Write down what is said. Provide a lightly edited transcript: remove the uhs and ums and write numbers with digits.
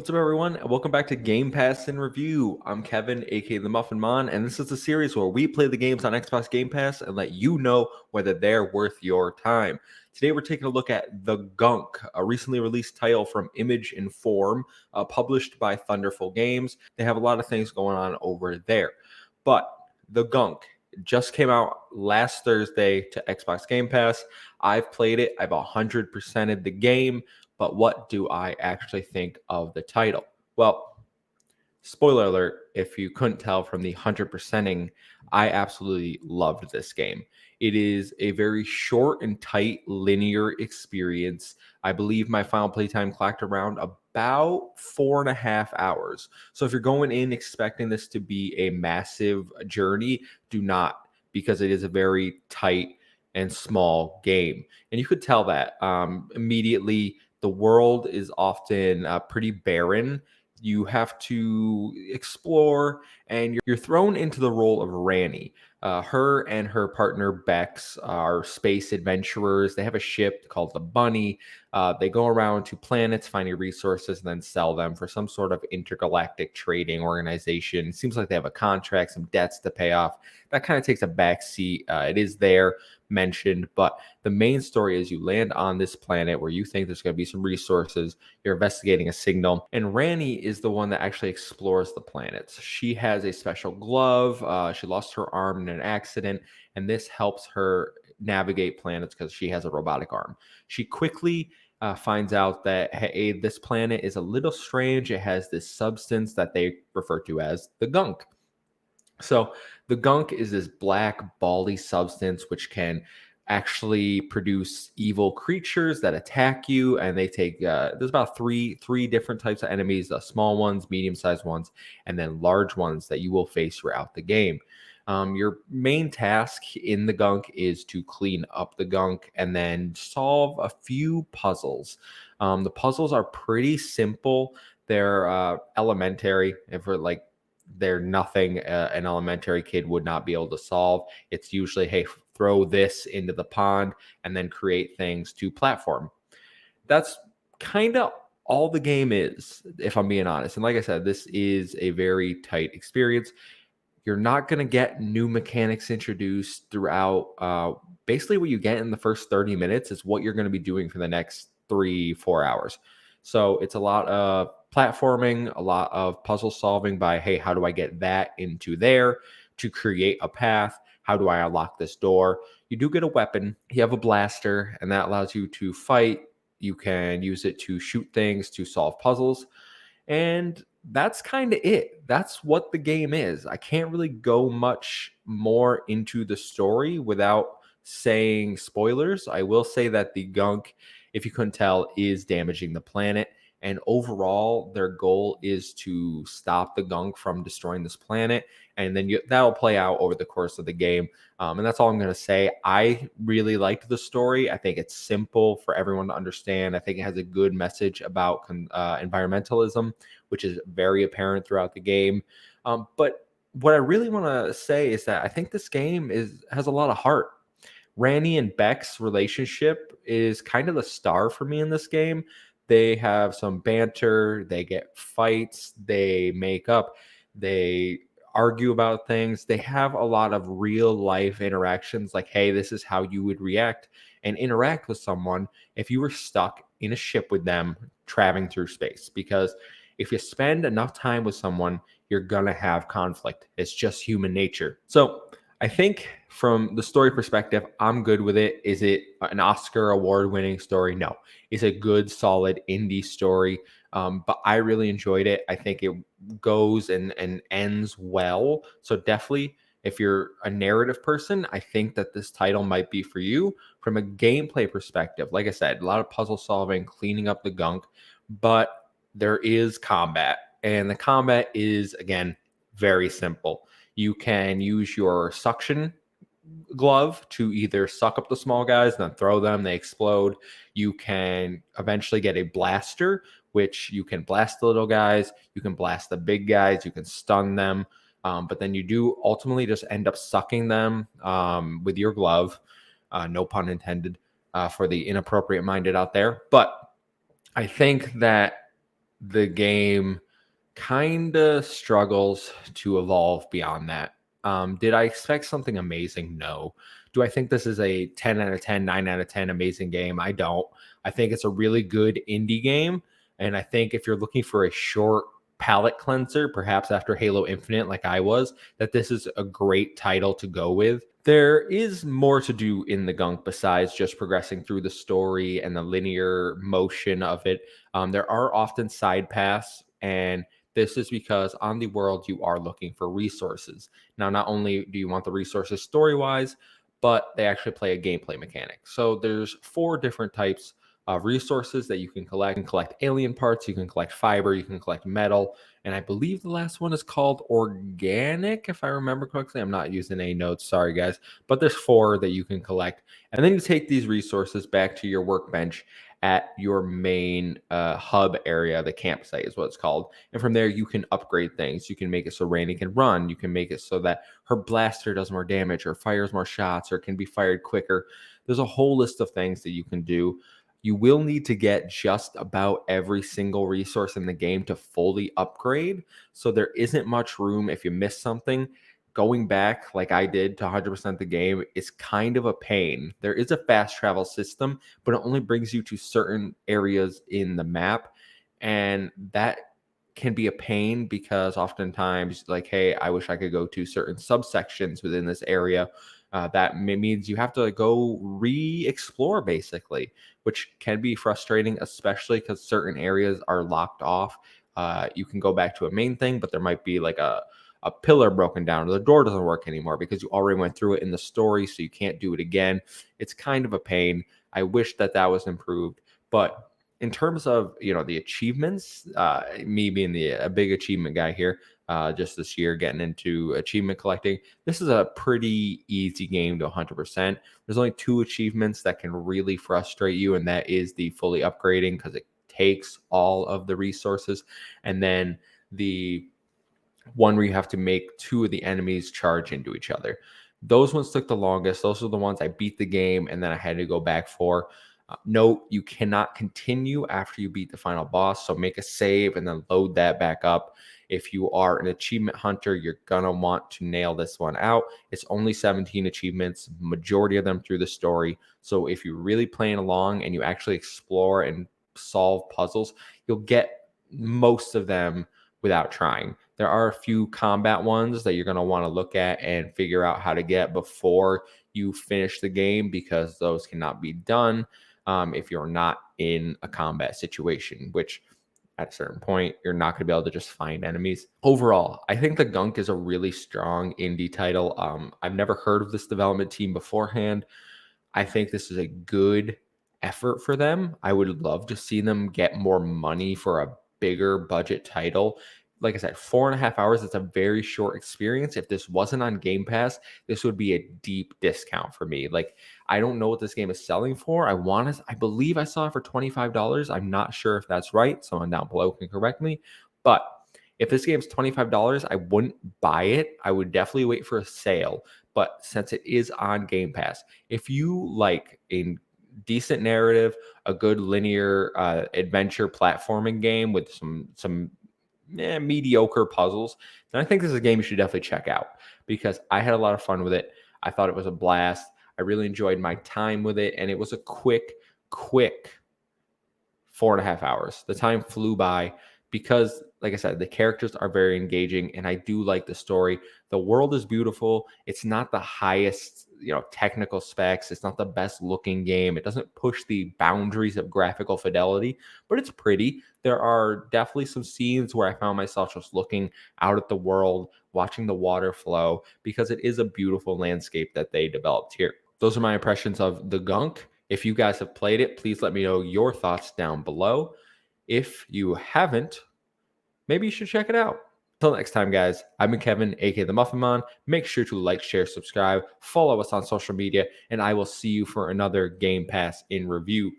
What's up, everyone, and welcome back to Game Pass in Review. I'm Kevin, aka the Muffin Mon, and this is a series where we play the games on Xbox Game Pass and let you know whether they're worth your time. Today, we're taking a look at The Gunk, a recently released title from Image and Form, published by Thunderful Games. They have a lot of things going on over there, but The Gunk just came out last Thursday to Xbox Game Pass. I've played it. I've 100%ed the game. But what do I actually think of the title? Well, spoiler alert, if you couldn't tell from the 100%ing, I absolutely loved this game. It is a very short and tight linear experience. I believe my final playtime clocked around about 4.5 hours. So if you're going in expecting this to be a massive journey, do not, because it is a very tight and small game. And you could tell that immediately. The world is often pretty barren. You have to explore, and you're thrown into the role of Ranny. Her and her partner Bex are space adventurers. They have a ship called the Bunny. They go around to planets, finding resources, and then sell them for some sort of intergalactic trading organization. It seems like they have a contract, some debts to pay off. That kind of takes a back seat. It is there mentioned, but the main story is you land on this planet where you think there's going to be some resources. You're investigating a signal, and Ranny is the one that actually explores the planets. She has a special glove. She lost her arm in an accident, and this helps her navigate planets because she has a robotic arm. She quickly finds out that, hey, this planet is a little strange. It has this substance that they refer to as the gunk. So the gunk is this black, baldy substance which can actually produce evil creatures that attack you, and they take. There's about three different types of enemies: small ones, medium-sized ones, and then large ones that you will face throughout the game. Your main task in the gunk is to clean up the gunk and then solve a few puzzles. The puzzles are pretty simple. They're elementary. If we're like they're nothing an elementary kid would not be able to solve. It's usually, hey, throw this into the pond and then create things to platform. That's kind of all the game is, if I'm being honest. And like I said, this is a very tight experience. You're not going to get new mechanics introduced throughout. Basically, what you get in the first 30 minutes is what you're going to be doing for the next 3-4 hours. So it's a lot of platforming, a lot of puzzle solving by, hey, how do I get that into there to create a path? How do I unlock this door? You do get a weapon. You have a blaster, and that allows you to fight. You can use it to shoot things, to solve puzzles. And that's kind of it. That's what the game is. I can't really go much more into the story without saying spoilers. I will say that the gunk, if you couldn't tell, is damaging the planet. And overall, their goal is to stop the gunk from destroying this planet. And then that'll play out over the course of the game. And that's all I'm going to say. I really liked the story. I think it's simple for everyone to understand. I think it has a good message about environmentalism, which is very apparent throughout the game. But what I really want to say is that I think this game has a lot of heart. Randy and Beck's relationship is kind of the star for me in this game. They have some banter, they get fights, they make up, they argue about things. They have a lot of real life interactions like, hey, this is how you would react and interact with someone if you were stuck in a ship with them traveling through space. Because if you spend enough time with someone, you're going to have conflict. It's just human nature. So I think from the story perspective, I'm good with it. Is it an Oscar award-winning story? No. It's a good, solid indie story, but I really enjoyed it. I think it goes and ends well. So definitely, if you're a narrative person, I think that this title might be for you. From a gameplay perspective, like I said, a lot of puzzle solving, cleaning up the gunk, but there is combat. And the combat is, again, very simple. You can use your suction glove to either suck up the small guys and then throw them, they explode. You can eventually get a blaster, which you can blast the little guys, you can blast the big guys, you can stun them. But then you do ultimately just end up sucking them with your glove. No pun intended for the inappropriate minded out there. But I think that the game kind of struggles to evolve beyond that. Did I expect something amazing? No. Do I think this is a 10 out of 10, 9 out of 10 amazing game? I don't. I think it's a really good indie game. And I think if you're looking for a short palate cleanser, perhaps after Halo Infinite, like I was, that this is a great title to go with. There is more to do in the Gunk besides just progressing through the story and the linear motion of it. There are often side paths, and this is because on the world you are looking for resources. Now, not only do you want the resources story wise, but they actually play a gameplay mechanic. So there's 4 different types of resources that you can collect. You can collect alien parts, you can collect fiber, you can collect metal, and I believe the last one is called organic, if I remember correctly. I'm not using any notes, sorry guys, but there's 4 that you can collect. And then you take these resources back to your workbench at your main hub area. The campsite is what it's called. And from there, you can upgrade things. You can make it so Randy can run. You can make it so that her blaster does more damage or fires more shots or can be fired quicker. There's a whole list of things that you can do. You will need to get just about every single resource in the game to fully upgrade. So there isn't much room if you miss something. Going back like I did to 100% the game is kind of a pain. There is a fast travel system, but it only brings you to certain areas in the map. And that can be a pain because oftentimes, like, hey, I wish I could go to certain subsections within this area. That means you have to go re-explore basically, which can be frustrating, especially because certain areas are locked off. You can go back to a main thing, but there might be like a pillar broken down or the door doesn't work anymore because you already went through it in the story, so you can't do it again. It's kind of a pain. I wish that that was improved, but in terms of the achievements, me being a big achievement guy here, just this year getting into achievement collecting, this is a pretty easy game to 100%. There's only 2 achievements that can really frustrate you, and that is the fully upgrading because it takes all of the resources, and then the one where you have to make 2 of the enemies charge into each other. Those ones took the longest. Those are the ones I beat the game and then I had to go back for. Note, you cannot continue after you beat the final boss. So make a save and then load that back up. If you are an achievement hunter, you're going to want to nail this one out. It's only 17 achievements, majority of them through the story. So if you're really playing along and you actually explore and solve puzzles, you'll get most of them without trying. There are a few combat ones that you're going to want to look at and figure out how to get before you finish the game because those cannot be done if you're not in a combat situation, which at a certain point, you're not going to be able to just find enemies. Overall, I think the Gunk is a really strong indie title. I've never heard of this development team beforehand. I think this is a good effort for them. I would love to see them get more money for a bigger budget title. Like I said, 4.5 hours, it's a very short experience. If this wasn't on Game Pass, this would be a deep discount for me. Like, I don't know what this game is selling for. I believe I saw it for $25. I'm not sure if that's right. Someone down below can correct me. But if this game's $25, I wouldn't buy it. I would definitely wait for a sale. But since it is on Game Pass, if you like a decent narrative, a good linear adventure platforming game with some mediocre puzzles, then I think this is a game you should definitely check out because I had a lot of fun with it. I thought it was a blast. I really enjoyed my time with it, and it was a quick 4.5 hours. The time flew by because, like I said, the characters are very engaging, and I do like the story. The world is beautiful. It's not the highest, technical specs. It's not the best looking game. It doesn't push the boundaries of graphical fidelity, but it's pretty. There are definitely some scenes where I found myself just looking out at the world, watching the water flow, because it is a beautiful landscape that they developed here. Those are my impressions of the Gunk. If you guys have played it, please let me know your thoughts down below. If you haven't, maybe you should check it out. Until next time, guys, I've been Kevin, aka the Muffin Man. Make sure to like, share, subscribe, follow us on social media, and I will see you for another Game Pass in review.